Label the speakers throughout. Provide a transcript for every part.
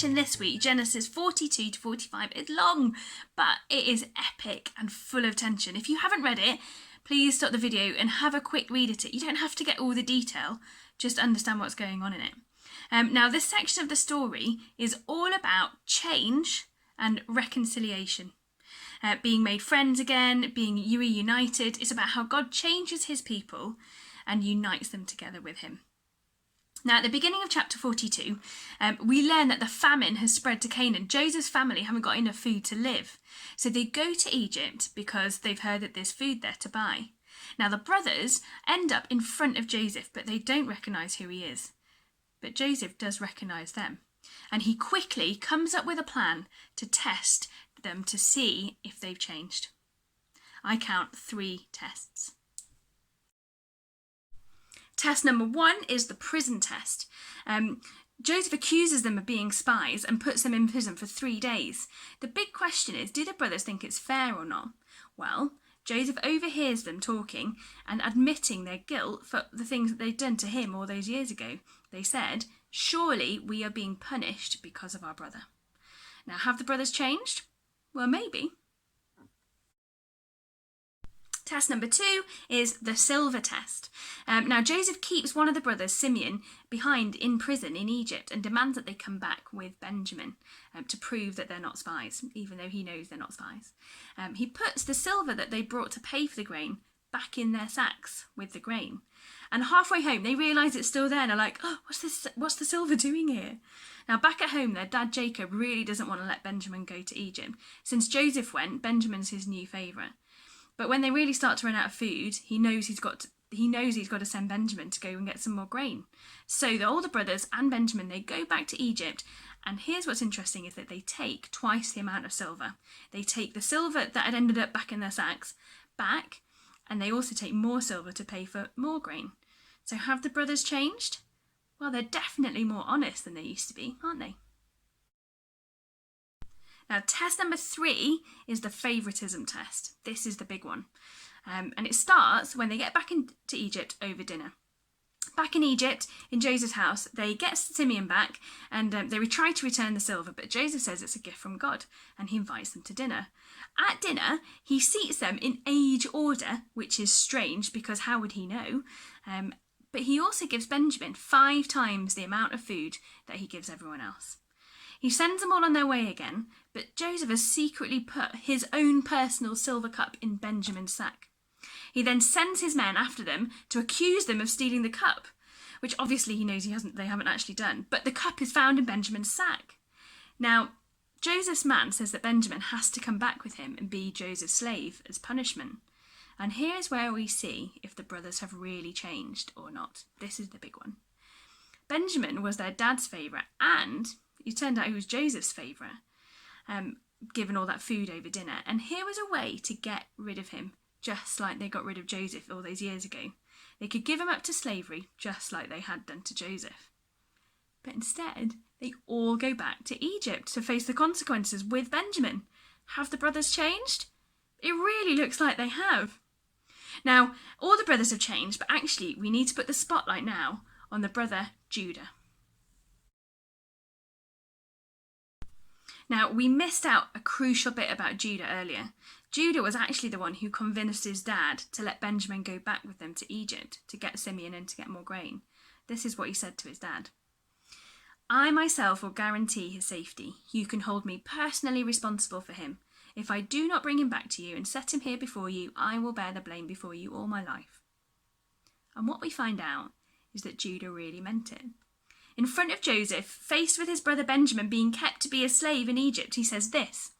Speaker 1: section this week, Genesis 42 to 45, is long, but it is epic and full of tension. If you haven't read it, please stop the video and have a quick read at it. You don't have to get all the detail, just understand what's going on in it. Now, this section of the story is all about change and reconciliation. Being made friends again, being reunited. It's about how God changes his people and unites them together with him. Now, at the beginning of chapter 42, we learn that the famine has spread to Canaan. Joseph's family haven't got enough food to live. So they go to Egypt because they've heard that there's food there to buy. Now, the brothers end up in front of Joseph, but they don't recognise who he is. But Joseph does recognise them. And he quickly comes up with a plan to test them to see if they've changed. I count 3 tests. Test number 1 is the prison test. Joseph accuses them of being spies and puts them in prison for 3 days. The big question is, do the brothers think it's fair or not? Well, Joseph overhears them talking and admitting their guilt for the things that they'd done to him all those years ago. They said, "Surely we are being punished because of our brother." Now, have the brothers changed? Well, maybe. Test number 2 is the silver test. Now, Joseph keeps one of the brothers, Simeon, behind in prison in Egypt and demands that they come back with Benjamin to prove that they're not spies, even though he knows they're not spies. He puts the silver that they brought to pay for the grain back in their sacks with the grain. And halfway home, they realise it's still there and are like, "Oh, what's the silver doing here?" Now, back at home, their dad Jacob really doesn't want to let Benjamin go to Egypt. Since Joseph went, Benjamin's his new favourite. But when they really start to run out of food, he knows he's got to send Benjamin to go and get some more grain. So the older brothers and Benjamin, they go back to Egypt. And here's what's interesting is that they take twice the amount of silver. They take the silver that had ended up back in their sacks back, and they also take more silver to pay for more grain. So have the brothers changed? Well, they're definitely more honest than they used to be, aren't they? Now, test number 3 is the favouritism test. This is the big one. And it starts when they get back into Egypt over dinner. Back in Egypt, in Joseph's house, they get Simeon back and they try to return the silver, but Joseph says it's a gift from God and he invites them to dinner. At dinner, he seats them in age order, which is strange because how would he know? But he also gives Benjamin 5 times the amount of food that he gives everyone else. He sends them all on their way again, but Joseph has secretly put his own personal silver cup in Benjamin's sack. He then sends his men after them to accuse them of stealing the cup, which obviously he knows they haven't actually done, but the cup is found in Benjamin's sack. Now, Joseph's man says that Benjamin has to come back with him and be Joseph's slave as punishment. And here's where we see if the brothers have really changed or not. This is the big one. Benjamin was their dad's favourite, and it turned out he was Joseph's favourite, given all that food over dinner. And here was a way to get rid of him, just like they got rid of Joseph all those years ago. They could give him up to slavery, just like they had done to Joseph. But instead, they all go back to Egypt to face the consequences with Benjamin. Have the brothers changed? It really looks like they have. Now, all the brothers have changed, but actually we need to put the spotlight now on the brother Judah. Now, we missed out a crucial bit about Judah earlier. Judah was actually the one who convinced his dad to let Benjamin go back with them to Egypt to get Simeon and to get more grain. This is what he said to his dad. "I myself will guarantee his safety. You can hold me personally responsible for him. If I do not bring him back to you and set him here before you, I will bear the blame before you all my life." And what we find out is that Judah really meant it. In front of Joseph, faced with his brother Benjamin being kept to be a slave in Egypt, he says this: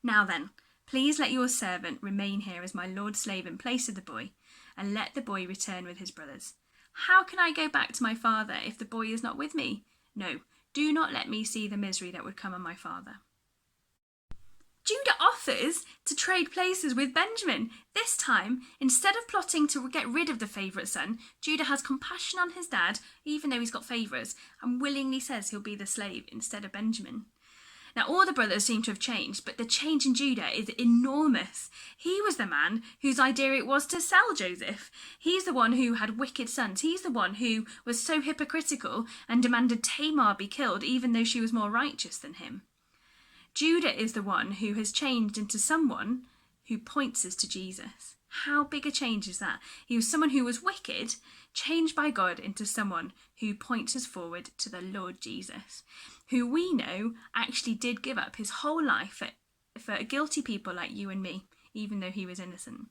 Speaker 1: "Now then, please let your servant remain here as my lord's slave in place of the boy, and let the boy return with his brothers. How can I go back to my father if the boy is not with me? No, do not let me see the misery that would come on my father." Judah offers to trade places with Benjamin. This time, instead of plotting to get rid of the favourite son, Judah has compassion on his dad, even though he's got favourites, and willingly says he'll be the slave instead of Benjamin. Now, all the brothers seem to have changed, but the change in Judah is enormous. He was the man whose idea it was to sell Joseph. He's the one who had wicked sons. He's the one who was so hypocritical and demanded Tamar be killed, even though she was more righteous than him. Judah is the one who has changed into someone who points us to Jesus. How big a change is that? He was someone who was wicked, changed by God into someone who points us forward to the Lord Jesus, who we know actually did give up his whole life for guilty people like you and me, even though he was innocent.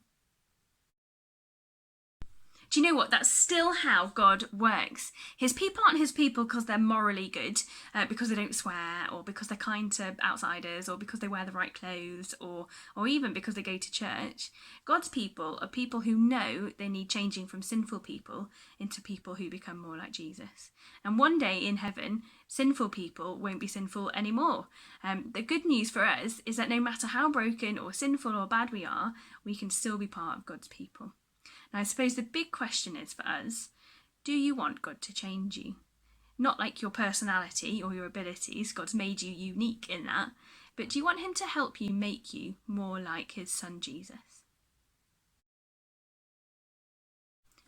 Speaker 1: Do you know what? That's still how God works. His people aren't his people because they're morally good, because they don't swear, or because they're kind to outsiders, or because they wear the right clothes, or even because they go to church. God's people are people who know they need changing from sinful people into people who become more like Jesus. And one day in heaven, sinful people won't be sinful anymore. The good news for us is that no matter how broken or sinful or bad we are, we can still be part of God's people. Now, I suppose the big question is for us, do you want God to change you? Not like your personality or your abilities, God's made you unique in that, but do you want him to help you make you more like his son Jesus?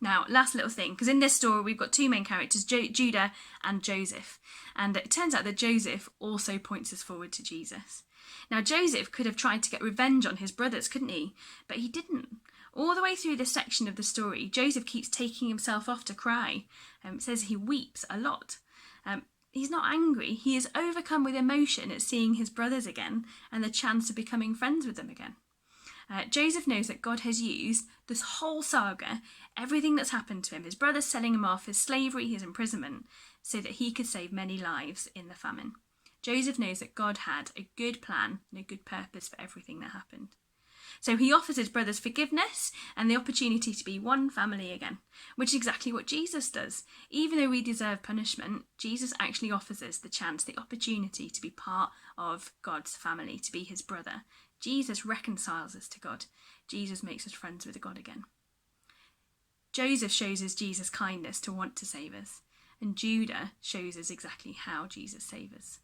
Speaker 1: Now, last little thing, because in this story we've got two main characters, Judah and Joseph. And it turns out that Joseph also points us forward to Jesus. Now, Joseph could have tried to get revenge on his brothers, couldn't he? But he didn't. All the way through this section of the story, Joseph keeps taking himself off to cry. It says he weeps a lot. He's not angry. He is overcome with emotion at seeing his brothers again and the chance of becoming friends with them again. Joseph knows that God has used this whole saga, everything that's happened to him, his brothers selling him off, his slavery, his imprisonment, so that he could save many lives in the famine. Joseph knows that God had a good plan and a good purpose for everything that happened. So he offers his brothers forgiveness and the opportunity to be one family again, which is exactly what Jesus does. Even though we deserve punishment, Jesus actually offers us the chance, the opportunity to be part of God's family, to be his brother. Jesus reconciles us to God. Jesus makes us friends with God again. Joseph shows us Jesus' kindness to want to save us, and Judah shows us exactly how Jesus saves us.